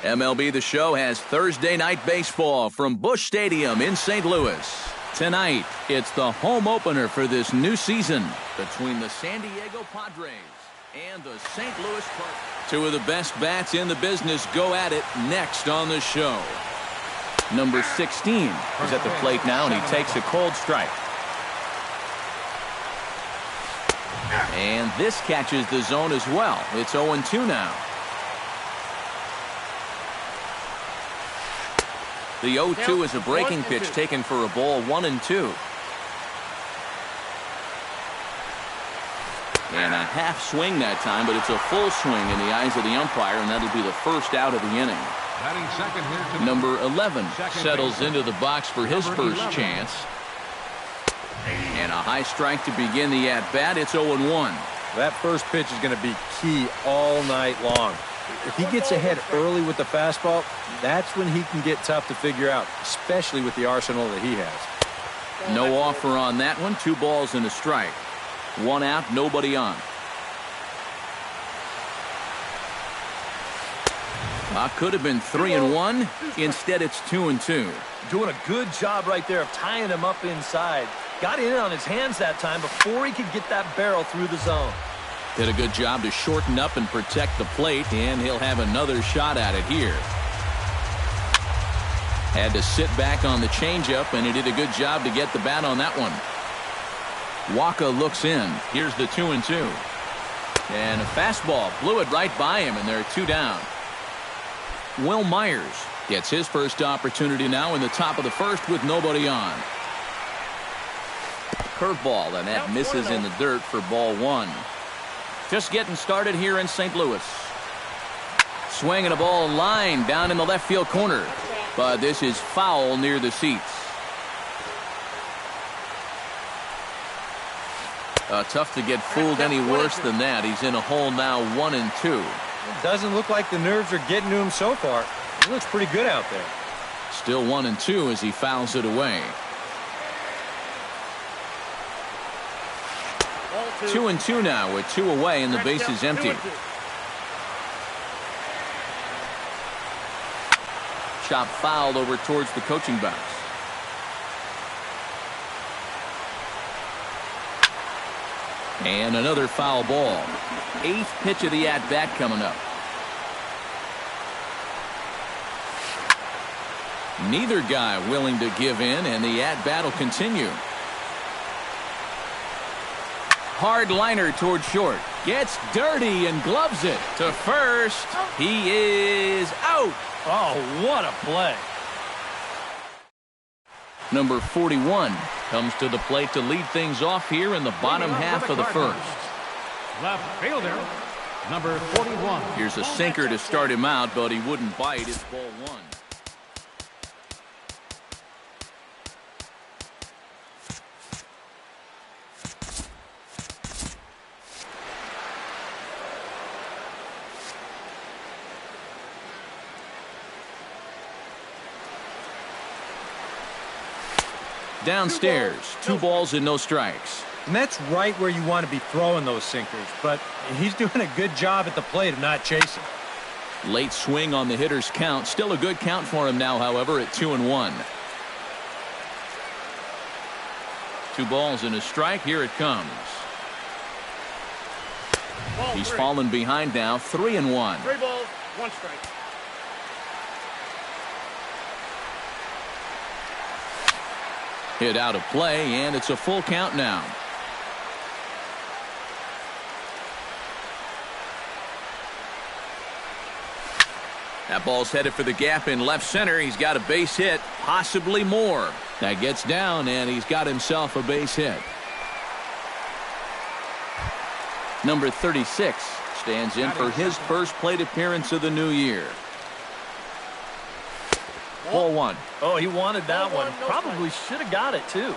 MLB The Show has Thursday night baseball from Busch Stadium in St. Louis. Tonight, it's the home opener for this new season between the San Diego Padres and the St. Louis Cardinals. Two of the best bats in the business go at it next on the show. Number 16 is at the plate now, and he takes a cold strike. And this catches the zone as well. It's 0-2 now. The 0-2 is a breaking pitch taken for a ball, 1-2. And a half swing that time, but it's a full swing in the eyes of the umpire, and that'll be the first out of the inning. Number 11 settles into the box for his first chance. And a high strike to begin the at-bat. It's 0-1. That first pitch is going to be key all night long. If he gets ahead early with the fastball, that's when he can get tough to figure out, especially with the arsenal that he has. No offer on that one. 2 balls and a strike. 1 out, nobody on. Could have been 3-1. Instead, it's 2-2. Doing a good job right there of tying him up inside. Got in on his hands that time before he could get that barrel through the zone. Did a good job to shorten up and protect the plate, and he'll have another shot at it here. Had to sit back on the changeup, and he did a good job to get the bat on that one. Waka looks in. Here's the 2-2. And a fastball blew it right by him, and they're 2 down. Will Myers gets his first opportunity now in the top of the first with nobody on. Curveball, and that misses in the dirt for ball 1. Just getting started here in St. Louis. Swinging a ball line down in the left field corner. But this is foul near the seats. Tough to get fooled any worse than that. He's in a hole now, 1-2. It doesn't look like the nerves are getting to him so far. He looks pretty good out there. Still 1-2 as he fouls it away. 2-2 now with 2 away and the base is empty. Chop fouled over towards the coaching box. And another foul ball. 8th pitch of the at-bat coming up. Neither guy willing to give in, and the at-bat will continue. Hard liner toward short. Gets dirty and gloves it to first. He is out. Oh, what a play. Number 41 comes to the plate to lead things off here in the bottom half of the first. Left fielder, number 41. Here's a sinker to start him out, but he wouldn't bite. It's ball 1. Downstairs, 2 balls and no strikes. And that's right where you want to be throwing those sinkers, but he's doing a good job at the plate of not chasing. Late swing on the hitter's count. Still a good count for him now, however, at 2-1. 2 balls and a strike. Here it comes. He's fallen behind now, 3-1. 3 balls, 1 strike. Hit out of play, and it's a full count now. That ball's headed for the gap in left center. He's got a base hit, possibly more. That gets down, and he's got himself a base hit. Number 36 stands in for his first plate appearance of the new year. Ball 1. Oh, he wanted that one. Probably should have got it, too.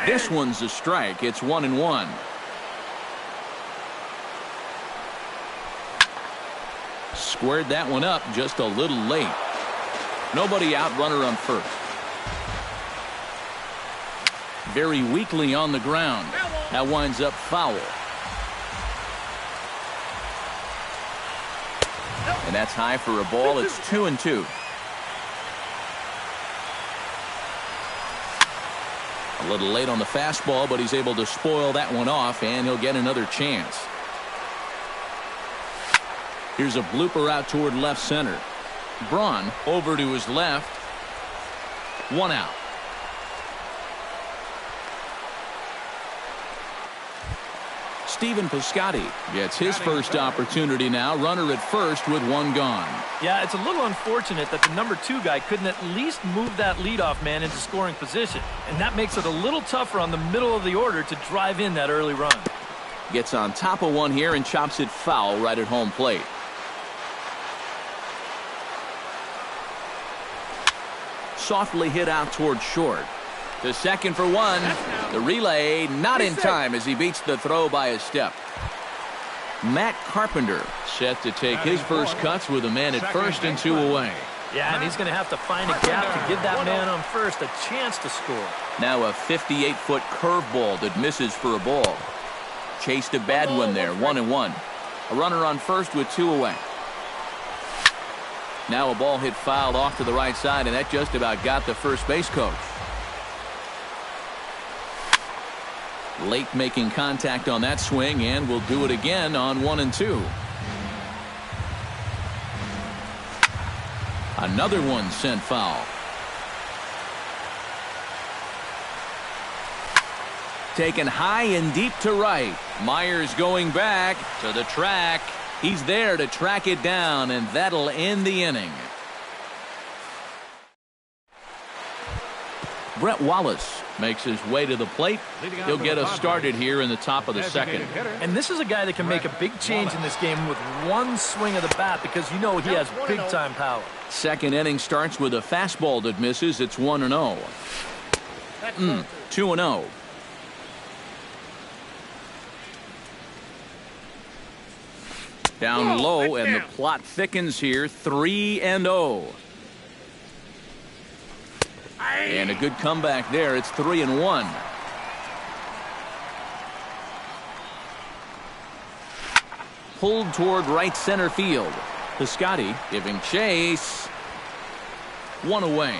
This one's a strike. It's 1-1. Squared that one up just a little late. Nobody out, runner on first. Very weakly on the ground. That winds up foul. that's high for a ball. It's 2-2. A little late on the fastball, but he's able to spoil that one off, and he'll get another chance. Here's a blooper out toward left center. Braun over to his left. 1 out. Stephen Piscotty gets his first opportunity now. Runner at first with 1 gone. Yeah, it's a little unfortunate that the number 2 guy couldn't at least move that leadoff man into scoring position. And that makes it a little tougher on the middle of the order to drive in that early run. Gets on top of one here and chops it foul right at home plate. Softly hit out toward short. To second for 1. The relay not in time as he beats the throw by a step. Matt Carpenter set to take his first cuts with a man at first and 2 away. Yeah, and he's going to have to find a gap to give that man on first a chance to score. Now a 58-foot curveball that misses for a ball. Chased a bad one there, 1-1. A runner on first with 2 away. Now a ball hit fouled off to the right side, and that just about got the first base coach. Late making contact on that swing, and will do it again on 1-2. Another one sent foul. Taken high and deep to right. Myers going back to the track. He's there to track it down, and that'll end the inning. Brett Wallace makes his way to the plate. He'll get us started here in the top of the second. And this is a guy that can make a big change in this game with 1 swing of the bat, because you know he has big-time power. Second inning starts with a fastball that misses. It's 1-0. 2-0. Down low, and the plot thickens here. 3-0. And a good comeback there. It's 3-1. Pulled toward right center field. Piscotty giving chase. 1 away.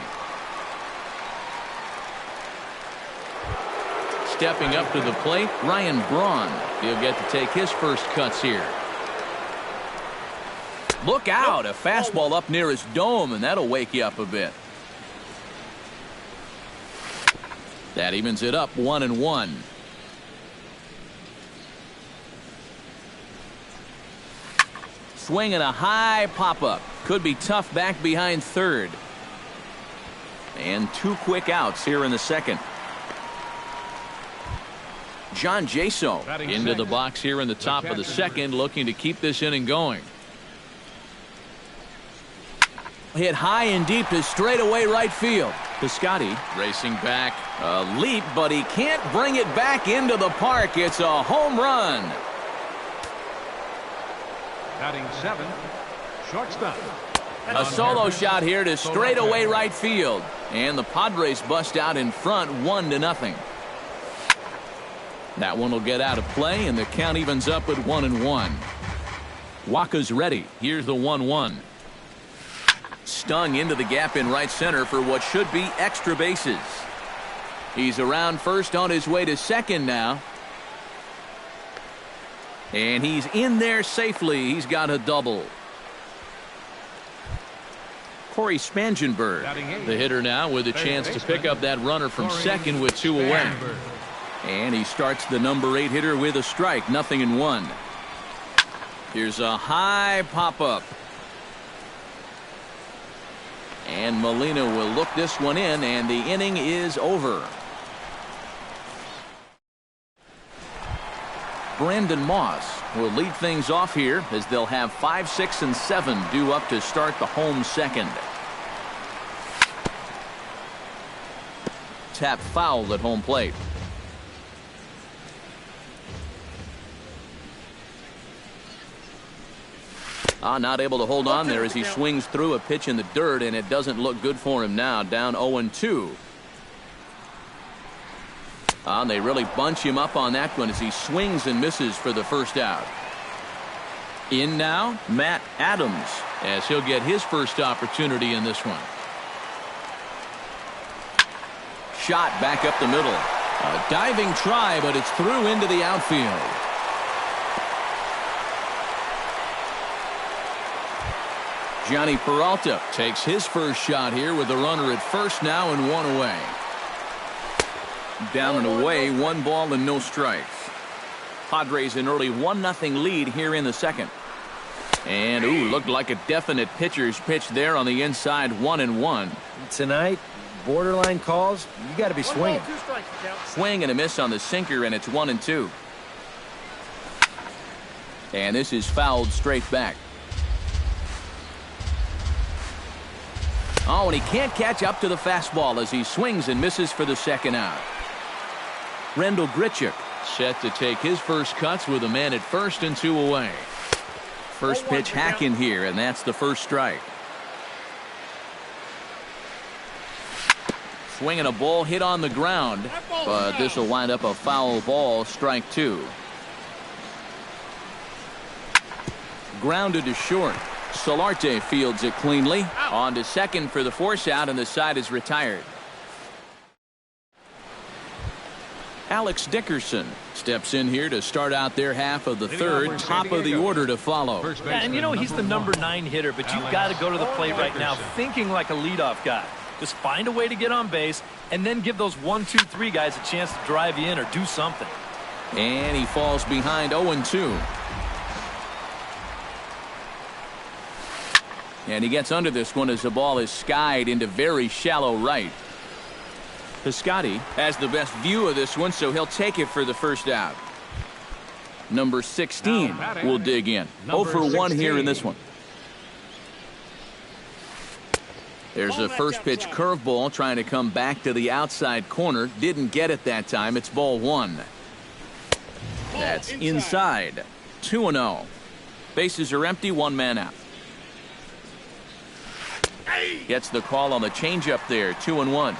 Stepping up to the plate, Ryan Braun. He'll get to take his first cuts here. Look out, a fastball up near his dome, and that'll wake you up a bit. That evens it up, 1-1. Swinging a high pop-up. Could be tough back behind third. And 2 quick outs here in the second. John Jaso into the box here in the top of the second, looking to keep this inning going. Hit high and deep to straightaway right field. Piscotty racing back. A leap, but he can't bring it back into the park. It's a home run. Batting 7, shortstop. A solo shot here to straightaway right field. And the Padres bust out in front 1-0. That one will get out of play, and the count evens up at 1-1. Waka's ready. Here's the 1-1. Stung into the gap in right center for what should be extra bases. He's around first on his way to second now. And he's in there safely. He's got a double. Corey Spangenberg, the hitter now, with a chance to pick up that runner from second with 2 away. And he starts the number 8 hitter with a strike, 0-1. Here's a high pop-up. And Molina will look this one in, and the inning is over. Brandon Moss will lead things off here as they'll have 5, 6, and 7 due up to start the home second. Tap foul at home plate. Not able to hold on there as he swings through a pitch in the dirt, and it doesn't look good for him now. Down 0-2. They really bunch him up on that one as he swings and misses for the first out. In now, Matt Adams, as he'll get his first opportunity in this one. Shot back up the middle. A diving try, but it's through into the outfield. Johnny Peralta takes his first shot here with a runner at first now and one away. Down and away, 1 ball and no strikes. Padres an early 1-0 lead here in the second. And, looked like a definite pitcher's pitch there on the inside, 1-1. Tonight, borderline calls, you got to be swinging. Swing and a miss on the sinker, and it's 1-2. And this is fouled straight back. Oh, and he can't catch up to the fastball as he swings and misses for the second out. Rendell Grichuk set to take his first cuts with a man at first and 2 away. First pitch hack in here, and that's the first strike. Swinging a ball hit on the ground, but this will wind up a foul ball, strike 2. Grounded to short. Solarte fields it cleanly. On to second for the force out, and the side is retired. Alex Dickerson steps in here to start out their half of the third. Top of the order to follow. Yeah, and you know he's the number 9 hitter, but you've got to go to the plate right now thinking like a leadoff guy. Just find a way to get on base and then give those 1, 2, 3 guys a chance to drive you in or do something. And he falls behind 0-2. And he gets under this one as the ball is skied into very shallow right. Piscotty has the best view of this one, so he'll take it for the first out. Number 16 will dig in. 0 for 1 here in this one. There's a first pitch curveball trying to come back to the outside corner. Didn't get it that time. It's ball 1. That's inside. 2-0. Bases are empty. 1 man out. Gets the call on the changeup there. 2-1.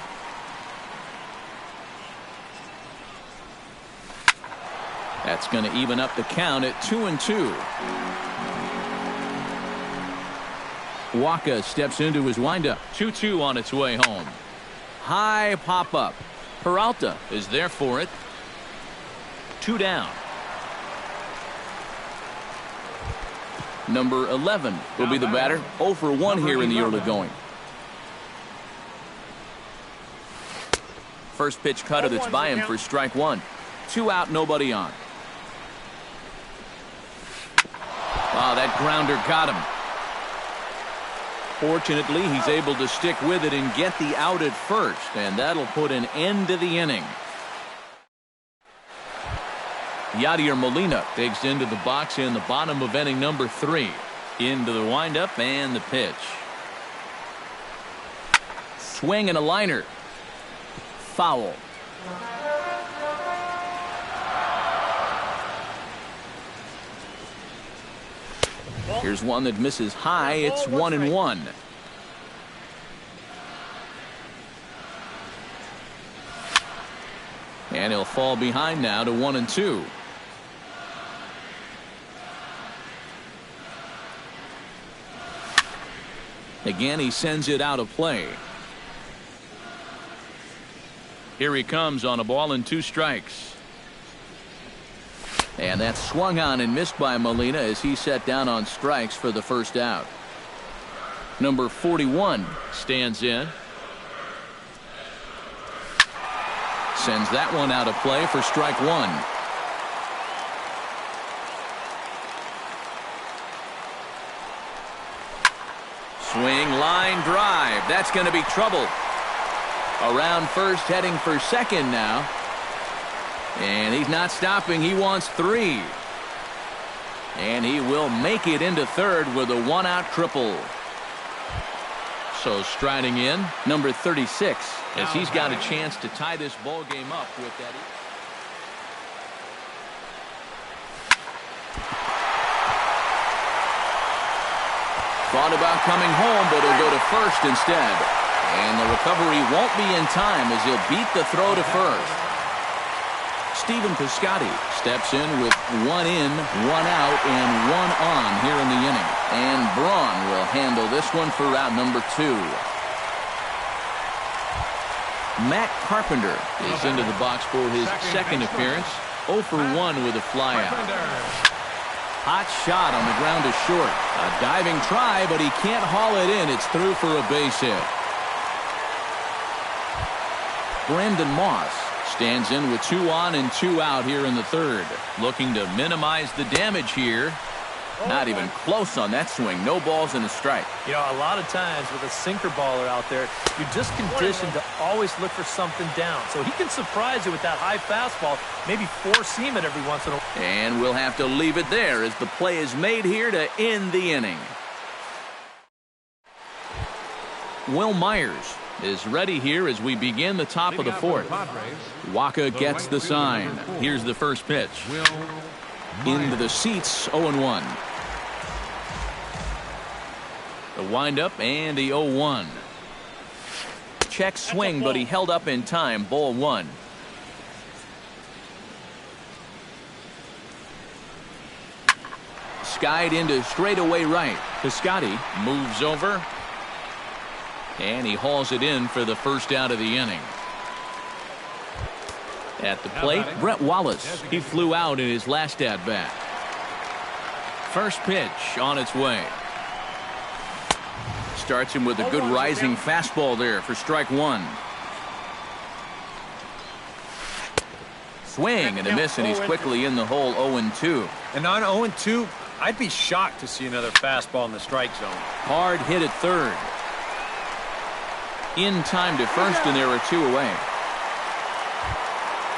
That's going to even up the count at 2-2. Waka steps into his windup. 2-2 on its way home. High pop up. Peralta is there for it. 2 down. Number 11 will be the batter. 0 for 1 here in the early going. First pitch cutter that's by him for strike 1. 2 out, nobody on. Oh, that grounder got him. Fortunately, he's able to stick with it and get the out at first, and that'll put an end to the inning. Yadier Molina digs into the box in the bottom of inning number 3. Into the windup and the pitch. Swing and a liner. Foul. Here's one that misses high. It's 1-1. And he'll fall behind now to 1-2. Again, he sends it out of play. Here he comes on a ball and 2 strikes. And that's swung on and missed by Molina as he set down on strikes for the first out. Number 41 stands in. Sends that one out of play for strike 1. Swing, line drive. That's going to be trouble. Around first, heading for second now. And he's not stopping. He wants 3. And he will make it into third with a 1-out triple. So striding in, number 36, as he's got a chance to tie this ball game up with that. Thought about coming home, but he'll go to first instead. And the recovery won't be in time as he'll beat the throw to first. Stephen Piscotty steps in with 1 in, 1 out, and 1 on here in the inning. And Braun will handle this one for out number 2. Matt Carpenter is into the box for his second appearance. 0 for 1 with a flyout. Hot shot on the ground to short. A diving try, but he can't haul it in. It's through for a base hit. Brandon Moss stands in with 2 on and 2 out here in the third. Looking to minimize the damage here. Not even close on that swing. No balls and a strike. You know, a lot of times with a sinker baller out there, you're just conditioned to always look for something down. So he can surprise you with that high fastball, maybe 4-seam it every once in a while. And we'll have to leave it there as the play is made here to end the inning. Will Myers is ready here as we begin the top of the fourth. Waka gets the sign. Here's the first pitch. Into the seats, 0-1. The windup and the 0-1. Check swing, but he held up in time. Ball 1. Skied into straightaway right. Piscotty moves over. And he hauls it in for the first out of the inning. At the plate, Brett Wallace. He flew out in his last at-bat. First pitch on its way. Starts him with a good rising fastball there for strike 1. Swing and a miss, and he's quickly in the hole. 0-2. And on 0-2, I'd be shocked to see another fastball in the strike zone. Hard hit at third. In time to first, and there are 2 away.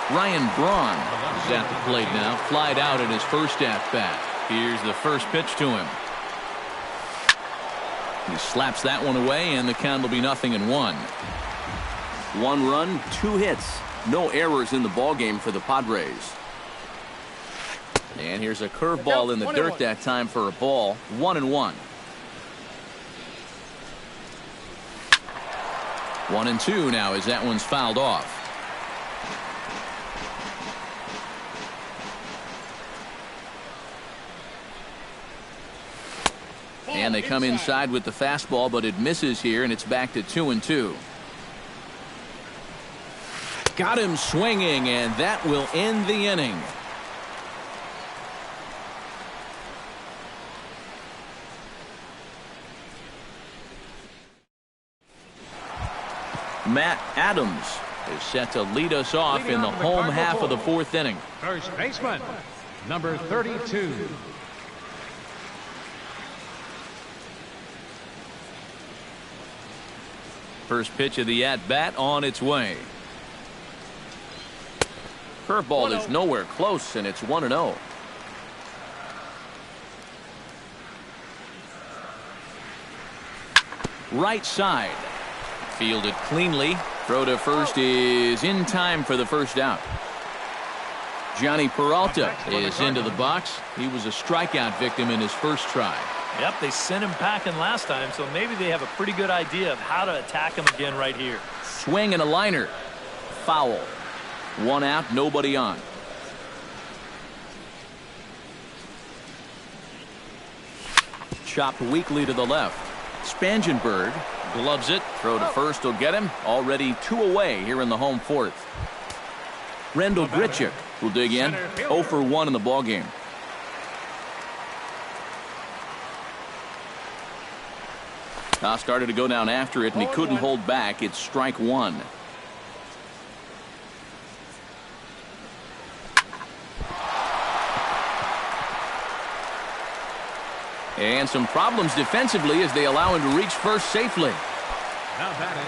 Ryan Braun is at the plate now. Flied out in his first at-bat. Here's the first pitch to him. He slaps that one away, and the count will be 0-1. 1 run, 2 hits. No errors in the ballgame for the Padres. And here's a curveball in the dirt that time for a ball. 1-1. 1-2 now as that one's fouled off. And they come inside with the fastball, but it misses here, and it's back to 2-2. Got him swinging, and that will end the inning. Matt Adams is set to lead us off in the home half of the fourth inning. First baseman, number 32. First pitch of the at-bat on its way. Curveball is nowhere close, and it's 1-0. Right side. Fielded cleanly. Throw to first is in time for the first out. Johnny Peralta is into the box. He was a strikeout victim in his first try. Yep, they sent him packing last time, so maybe they have a pretty good idea of how to attack him again right here. Swing and a liner. Foul. 1 out, nobody on. Chopped weakly to the left. Spangenberg gloves it. Throw to first will get him. Already 2 away here in the home fourth. Rendell Grichuk will dig in. 0 for 1 in the ballgame. Started to go down after it, and he couldn't hold back. It's strike 1. And some problems defensively as they allow him to reach first safely.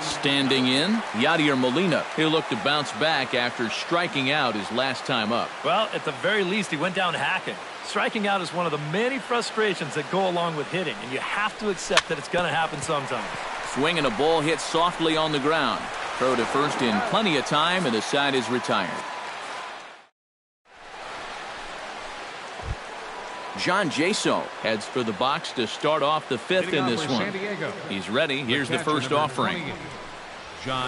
Standing in, Yadier Molina. He'll look to bounce back after striking out his last time up. Well, at the very least, he went down hacking. Striking out is one of the many frustrations that go along with hitting, and you have to accept that it's going to happen sometimes. Swing and a ball hit softly on the ground. Throw to first in plenty of time, and the side is retired. John Jaso heads for the box to start off the fifth in this one. He's ready. Here's the first offering. John.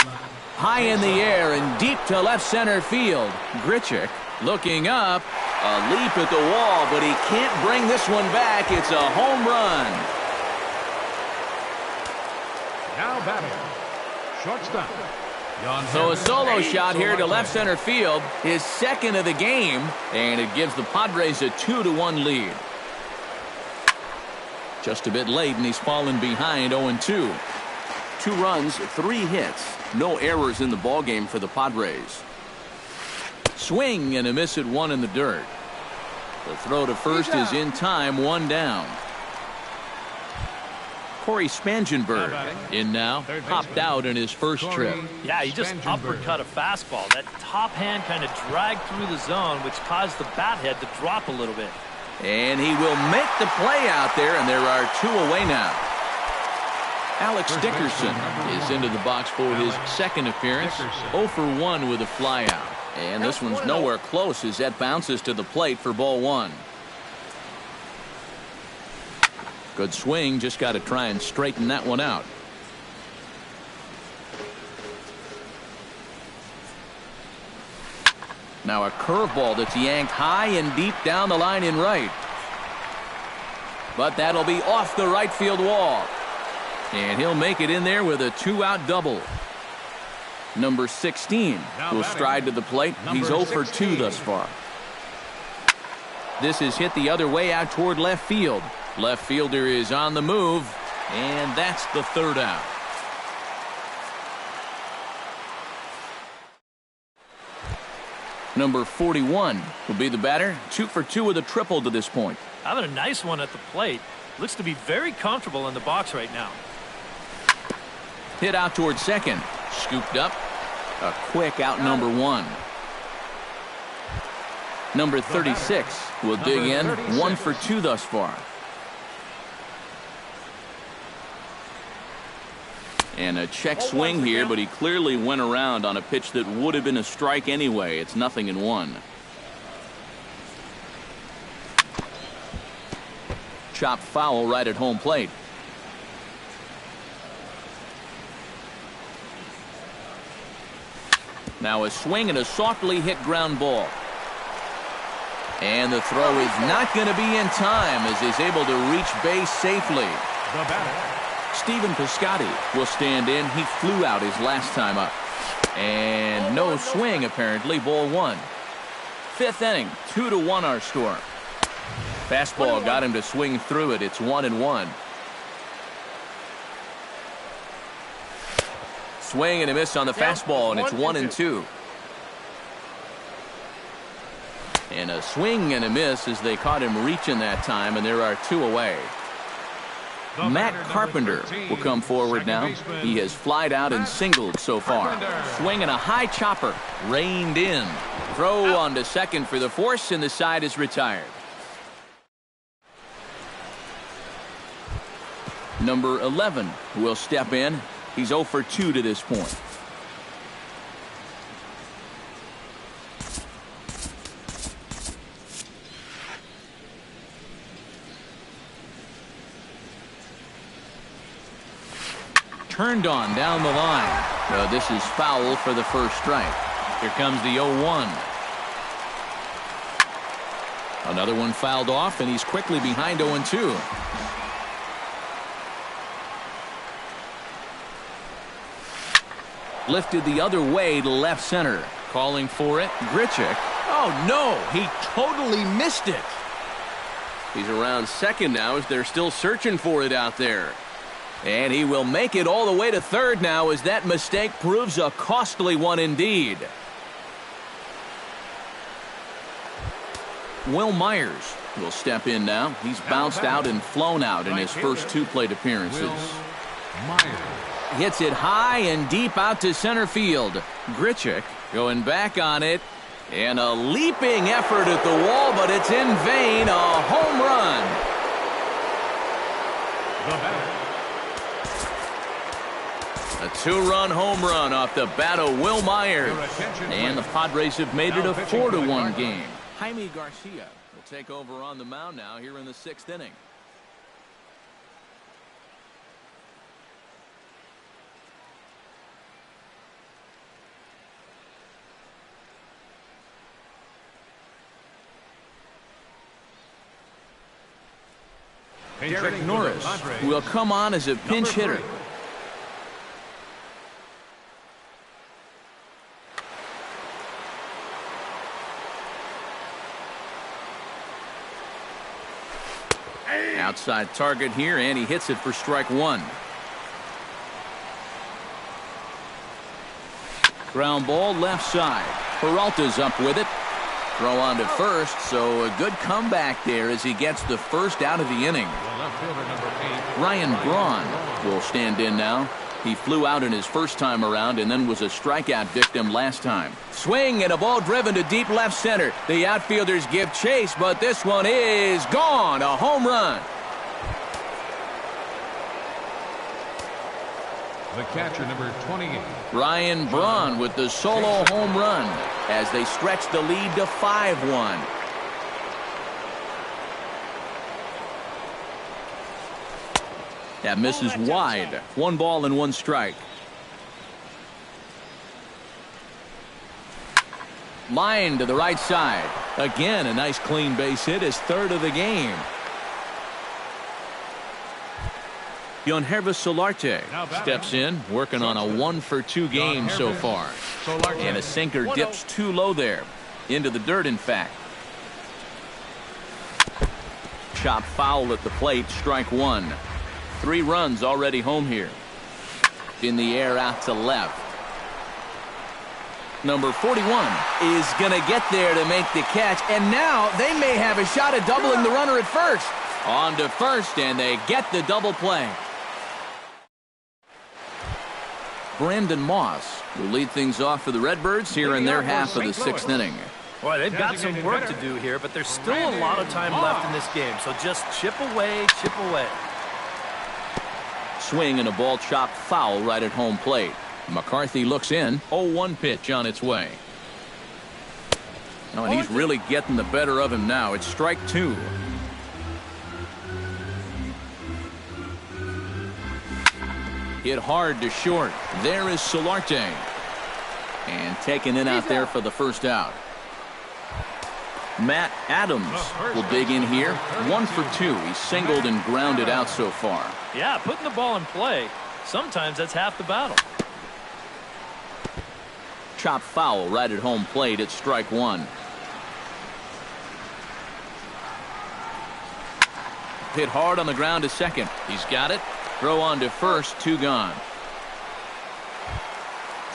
High in the air and deep to left center field. Grichuk Looking up, a leap at the wall, but he can't bring this one back. It's a home run. Now batting, shortstop. So a solo shot here to left center field, his second of the game, and it gives the Padres a 2-1 lead. Just a bit late, and he's fallen behind 0-2. 2 runs, 3 hits, no errors in the ballgame for the Padres. Swing and a miss at 1 in the dirt. The throw to first is in time, 1 down. Corey Spangenberg in now, popped out in his first trip. Yeah, he just uppercut a fastball. That top hand kind of dragged through the zone, which caused the bat head to drop a little bit. And he will make the play out there, and there are 2 away now. Alex Dickerson is into the box for his second appearance. 0 for 1 with a flyout. And this one's nowhere close as that bounces to the plate for ball 1. Good swing, just got to try and straighten that one out. Now a curveball that's yanked high and deep down the line in right. But that'll be off the right field wall. And he'll make it in there with a 2-out double. Number 16 will stride to the plate. He's 0 for 2 thus far. This is hit the other way out toward left field. Left fielder is on the move, and that's the 3rd out. Number 41 will be the batter. 2 for 2 with a triple to this point. Having a nice one at the plate. Looks to be very comfortable in the box right now. Hit out toward second. Scooped up. A quick out number 1. Number 36 will dig in. 1 for 2 thus far. And a check swing here, but he clearly went around on a pitch that would have been a strike anyway. It's 0-1. Chopped foul right at home plate. Now a swing and a softly hit ground ball. And the throw is not going to be in time as he's able to reach base safely. The batter, Stephen Piscotty will stand in. He flew out his last time up. And no swing, apparently. Ball 1. 5th inning. 2-1 our score. Fastball got him to swing through it. It's 1-1. Swing and a miss on the fastball, and it's 1-2. And a swing and a miss as they caught him reaching that time, and there are 2 away. Matt Carpenter will come forward now. He has flied out and singled so far. Swinging a high chopper, reined in. Throw on to second for the force, and the side is retired. Number 11 will step in. He's 0 for 2 to this point. Turned on down the line. This is foul for the first strike. Here comes the 0-1. Another one fouled off, and he's quickly behind 0-2. Lifted the other way to left center. Calling for it, Grichuk. Oh, no, he totally missed it. He's around second now as they're still searching for it out there. And he will make it all the way to third now as that mistake proves a costly one indeed. Will Myers will step in now. He's bounced out and flown out in his first 2 plate appearances. Hits it high and deep out to center field. Grichuk going back on it. And a leaping effort at the wall, but it's in vain. A home run. A 2-run home run off the bat of Will Myers. And the Padres have made it a 4-1 game. Jaime Garcia will take over on the mound now here in the 6th inning. Derek Norris will come on as a pinch hitter. Outside target here, and he hits it for strike one. Ground ball left side. Peralta's up with it. Throw on to first, so a good comeback there as he gets the first out of the inning. Ryan Braun will stand in now. He flew out in his first time around and then was a strikeout victim last time. Swing and a ball driven to deep left center. The outfielders give chase, but this one is gone. A home run. The catcher, number 28. Ryan Braun with the solo home run as they stretch the lead to 5-1. That misses wide. 1 ball and 1 strike. Line to the right side. Again, a nice clean base hit, his 3rd of the game. Yonhervis Solarte steps in, working on a 1-for-2 game so far. And a sinker dips too low there. Into the dirt, in fact. Chop foul at the plate, strike 1. 3 runs already home here. In the air out to left. Number 41 is going to get there to make the catch. And now they may have a shot at doubling the runner at first. On to first, and they get the double play. Brandon Moss will lead things off for the Redbirds here in their half of the 6th inning. Boy, they've got some work to do here, but there's still a lot of time left in this game. So just chip away, chip away. Swing and a ball chopped foul right at home plate. McCarthy looks in. 0-1 pitch on its way. Oh, and he's really getting the better of him now. It's strike 2. Hit hard to short. There is Solarte. And taken in out there for the first out. Matt Adams will dig in here. 1 for 2. He's singled and grounded out so far. Yeah, putting the ball in play, sometimes that's half the battle. Chop foul right at home plate at strike 1. Hit hard on the ground to second. He's got it. Throw on to first, 2 gone.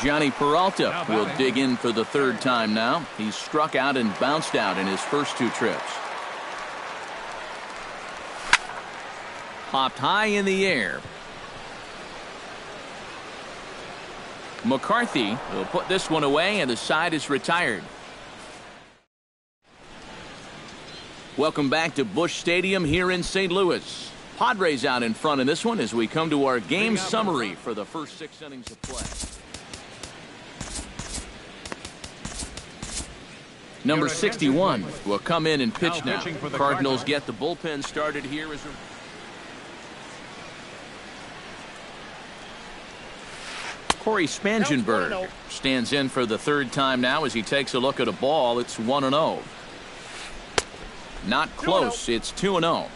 Johnny Peralta will dig in for the 3rd time now. He's struck out and bounced out in his first 2 trips. Popped high in the air. McCarthy will put this one away, and the side is retired. Welcome back to Busch Stadium here in St. Louis. Padres out in front in this one as we come to our game summary for the first 6 innings of play. Number 61 will come in and pitch now. Cardinals get the bullpen started here. Corey Spangenberg stands in for the 3rd time now as he takes a look at a ball. It's 1-0. Not close. It's 2-0.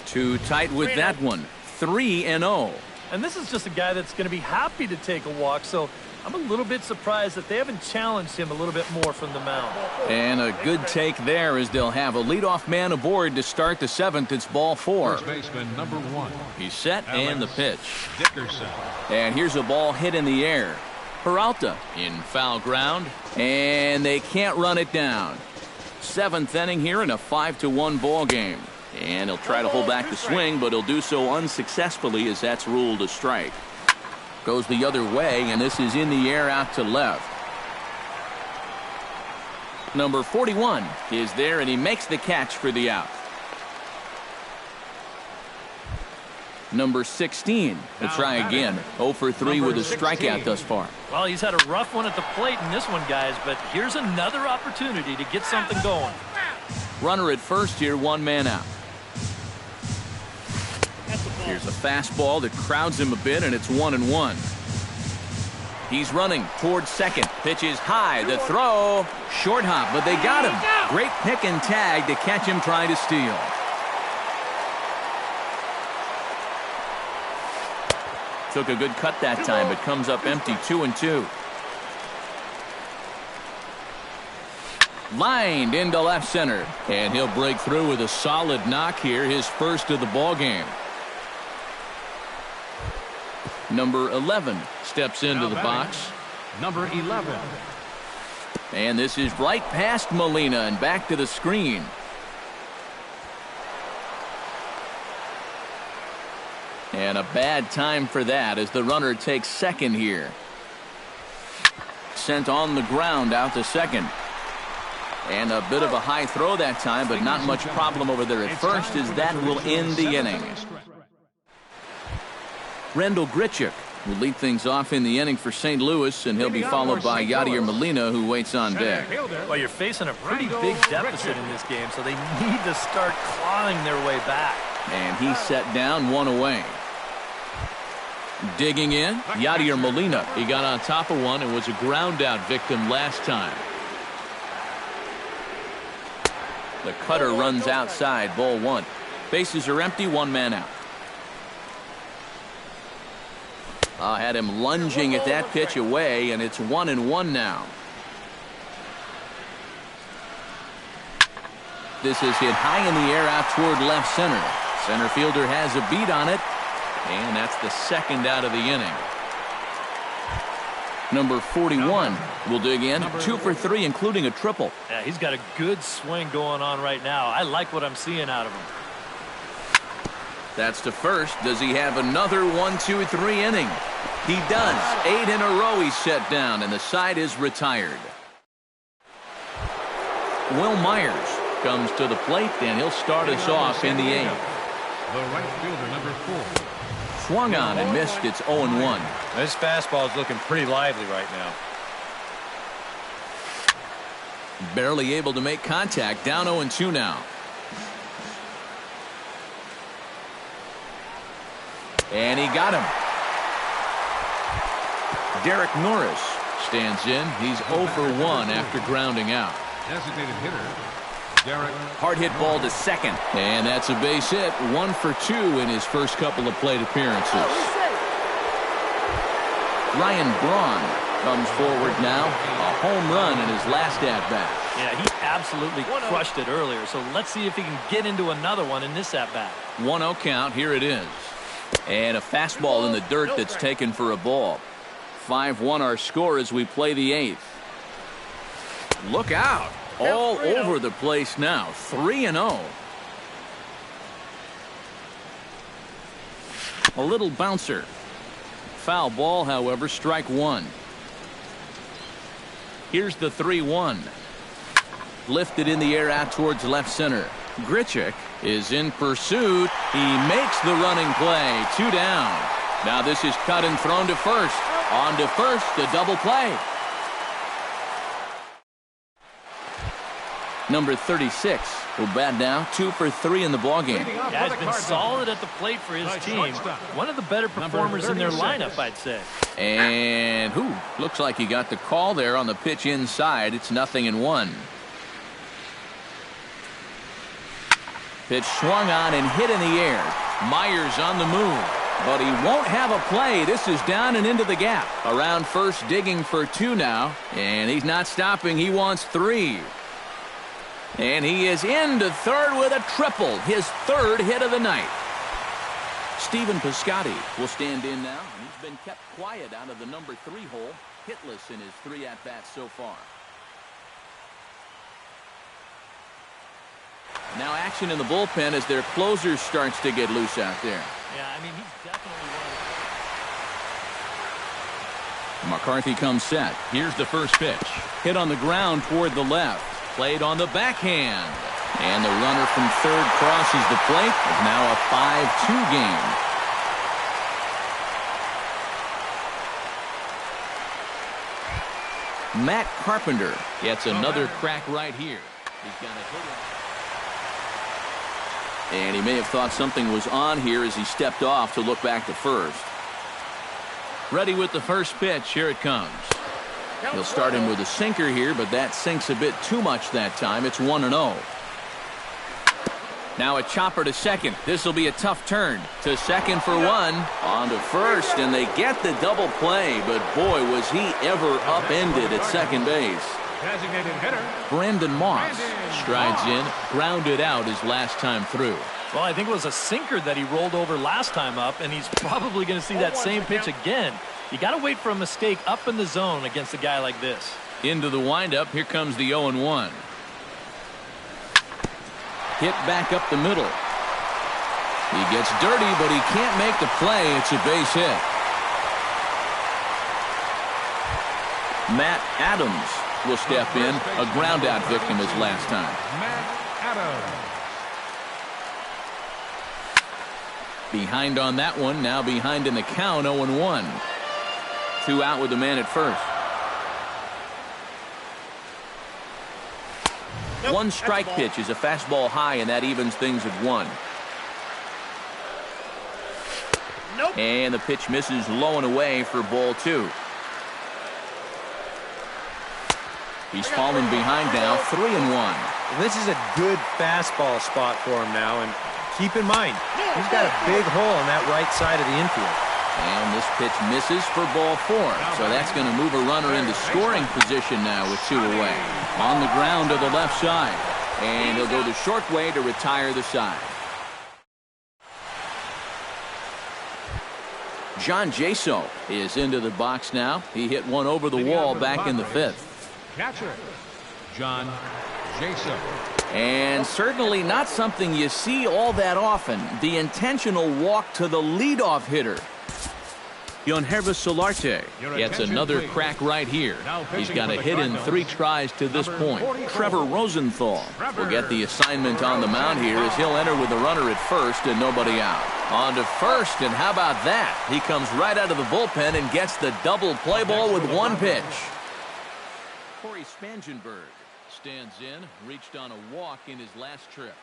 Too tight with that one. 3-0. And this is just a guy that's going to be happy to take a walk, so I'm a little bit surprised that they haven't challenged him a little bit more from the mound. And a good take there as they'll have a leadoff man aboard to start the 7th. It's ball 4. First baseman, number 1. He's set and the pitch. Dickerson. And here's a ball hit in the air. Peralta in foul ground, and they can't run it down. 7th inning here in a 5-1 ball game. And he'll try to hold back the swing, but he'll do so unsuccessfully as that's ruled a strike. Goes the other way, and this is in the air out to left. Number 41 is there, and he makes the catch for the out. Number 16 will try again. 0 for 3 with a strikeout thus far. Well, he's had a rough one at the plate in this one, guys, but here's another opportunity to get something going. Runner at first here, 1 man out. Here's a fastball that crowds him a bit, and it's 1-1. He's running towards second. Pitch is high. The throw. Short hop, but they got him. Great pick and tag to catch him trying to steal. Took a good cut that time, but comes up empty. 2-2. Lined into left center. And he'll break through with a solid knock here, his first of the ball game. Number 11 steps into the box. Number 11. And this is right past Molina and back to the screen. And a bad time for that as the runner takes second here. Sent on the ground out to second. And a bit of a high throw that time, but not much problem over there at first, as that will end the inning. Rendell Grichuk will lead things off in the inning for St. Louis, and he'll be followed by Yadier Molina, who waits on deck. Well, you're facing a pretty big deficit in this game, so they need to start clawing their way back. And he's set down, one away. Digging in, Yadier Molina. He got on top of one and was a ground out victim last time. The cutter runs outside, ball one. Bases are empty, one man out. Had him lunging at that pitch away, and it's 1-1 now. This is hit high in the air out toward left center. Center fielder has a beat on it, and that's the second out of the inning. Number 41 will dig in, 2 for 3, including a triple. Yeah, he's got a good swing going on right now. I like what I'm seeing out of him. That's to first. Does he have another 1-2-3 inning? He does. 8 in a row he's set down, and the side is retired. Will Myers comes to the plate, and he'll start us off in the 8th. The right fielder, number 4. Swung on and missed. It's 0-1. This fastball is looking pretty lively right now. Barely able to make contact. Down 0-2 now. And he got him. Derek Norris stands in. He's 0 for 1 after grounding out. Designated hitter, Derek. Hard hit ball to second. And that's a base hit. 1 for 2 in his first couple of plate appearances. Ryan Braun comes forward now. A home run in his last at-bat. Yeah, he absolutely crushed it earlier, so let's see if he can get into another one in this at-bat. 1-0 count. Here it is. And a fastball in the dirt that's taken for a ball. 5-1 our score as we play the 8th. Look out. All over the place now. 3-0. A little bouncer. Foul ball, however, strike one. Here's the 3-1. Lifted in the air out towards left center. Grichuk is in pursuit. He makes the running play. 2 down. Now this is cut and thrown to first. On to first, the double play. Number 36 will bat now. 2 for 3 in the ballgame. Yeah, he's been solid at the plate for his team. One of the better performers in their lineup, I'd say. And looks like he got the call there on the pitch inside. It's 0-1. Pitch swung on and hit in the air. Myers on the move, but he won't have a play. This is down and into the gap. Around first, digging for 2 now, and he's not stopping. He wants 3. And he is into third with a triple, his 3rd hit of the night. Stephen Piscotty will stand in now. He's been kept quiet out of the number 3 hole, hitless in his 3 at-bats so far. Now action in the bullpen as their closer starts to get loose out there. Yeah, I mean, he's definitely one of McCarthy comes set. Here's the first pitch. Hit on the ground toward the left. Played on the backhand. And the runner from third crosses the plate. It's now a 5-2 game. Matt Carpenter gets another crack right here. He's got a hit. And he may have thought something was on here as he stepped off to look back to first. Ready with the first pitch. Here it comes. He'll start him with a sinker here, but that sinks a bit too much that time. It's 1-0. Now a chopper to second. This will be a tough turn. To second for one. On to first, and they get the double play. But boy, was he ever upended at second base. Designated hitter. Brandon Moss strides in, grounded out his last time through. Well, I think it was a sinker that he rolled over last time up, and he's probably going to see that same pitch again. You got to wait for a mistake up in the zone against a guy like this. Into the windup. Here comes the 0-1. Hit back up the middle. He gets dirty, but he can't make the play. It's a base hit. Matt Adams will step in, a ground-out victim his last time. Matt Adams. Behind on that one, now behind in the count, 0-1. 2 out with the man at first. One strike pitch is a fastball high, and that evens things at 1. And the pitch misses low and away for ball 2. He's falling behind now, 3-1. This is a good fastball spot for him now, and keep in mind, he's got a big hole on that right side of the infield. And this pitch misses for ball 4. So that's going to move a runner into scoring position now with 2 away. On the ground to the left side. And he'll go the short way to retire the side. John Jaso is into the box now. He hit one over the wall back in the 5th. Catcher, John Jaso. And certainly not something you see all that often. The intentional walk to the leadoff hitter. Yonhervis Solarte gets another crack right here. He's got a hit in 3 tries to this point. Trevor Rosenthal will get the assignment on the mound here as he'll enter with a runner at first and nobody out. On to first, and how about that? He comes right out of the bullpen and gets the double play ball with 1 pitch. Corey Spangenberg stands in, reached on a walk in his last trip.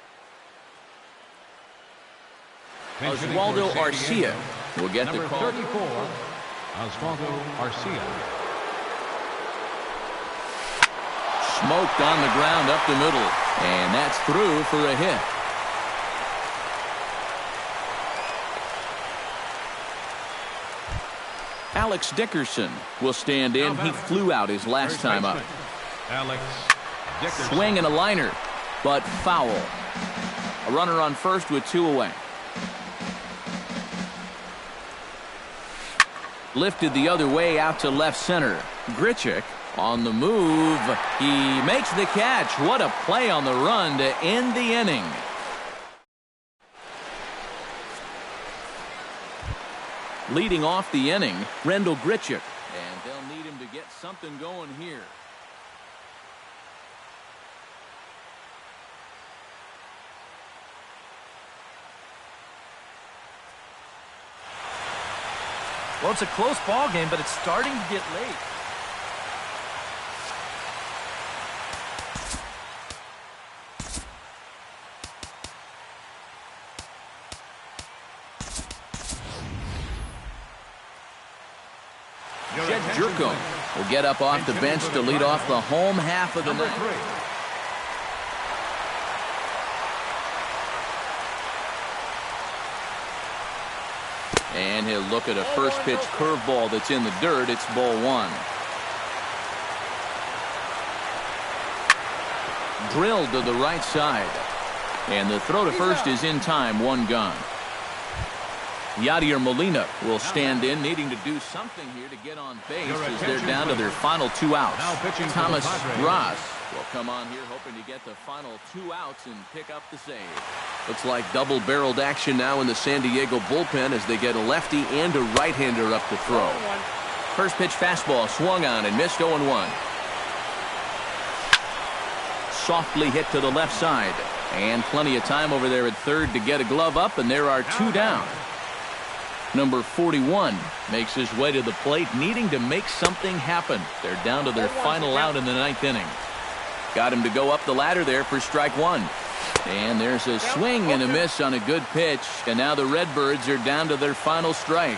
Oswaldo Arcia will get the call. 34, Oswaldo Arcia. Smoked on the ground up the middle, and that's through for a hit. Alex Dickerson will stand in. He flew out his last time up. Alex Dickerson. Swing and a liner, but foul. A runner on first with 2 away. Lifted the other way out to left center. Grichuk on the move. He makes the catch. What a play on the run to end the inning. Leading off the inning, Rendell Grichuk. And they'll need him to get something going here. Well, it's a close ball game, but it's starting to get late. Jed Jerko will get up off the bench to lead off the home half of the night. And he'll look at a first pitch curveball that's in the dirt. It's ball 1. Drilled to the right side. And the throw to first is in time. 1 gone. Yadier Molina will stand in, needing to do something here to get on base as they're down to their final 2 outs. Thomas Ross will come on here hoping to get the final 2 outs and pick up the save. Looks like double-barreled action now in the San Diego bullpen as they get a lefty and a right-hander up to throw. First pitch fastball swung on and missed 0-1. Softly hit to the left side. And plenty of time over there at third to get a glove up, and there are 2 down. Number 41 makes his way to the plate, needing to make something happen. They're down to their final out in the 9th inning. Got him to go up the ladder there for strike 1. And there's a swing and a miss on a good pitch. And now the Redbirds are down to their final strike.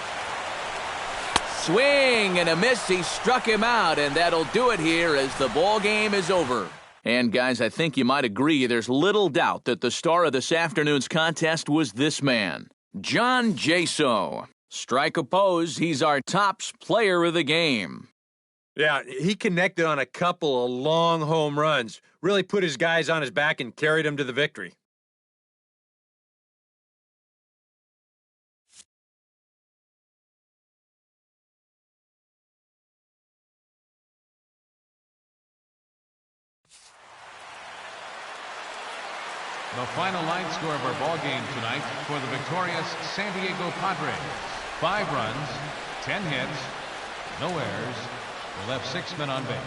swing and a miss. He struck him out, and that'll do it here as the ball game is over. And guys, I think you might agree there's little doubt that the star of this afternoon's contest was this man, John Jaso. Strike oppose, he's our tops player of the game. Yeah, he connected on a couple of long home runs, really put his guys on his back and carried them to the victory. The final line score of our ball game tonight for the victorious San Diego Padres. 5 runs, 10 hits, no errors. They left 6 men on base.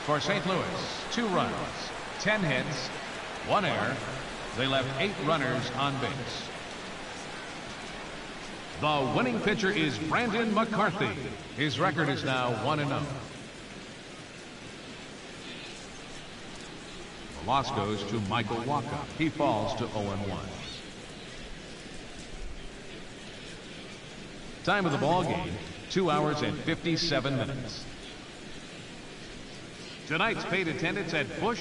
For St. Louis, 2 runs, 10 hits, 1 error. They left 8 runners on base. The winning pitcher is Brandon McCarthy. His record is now 1-0. The loss goes to Michael Waka. He falls to 0-1. Time of the ball game, 2 hours and 57 minutes. Tonight's paid attendance at Busch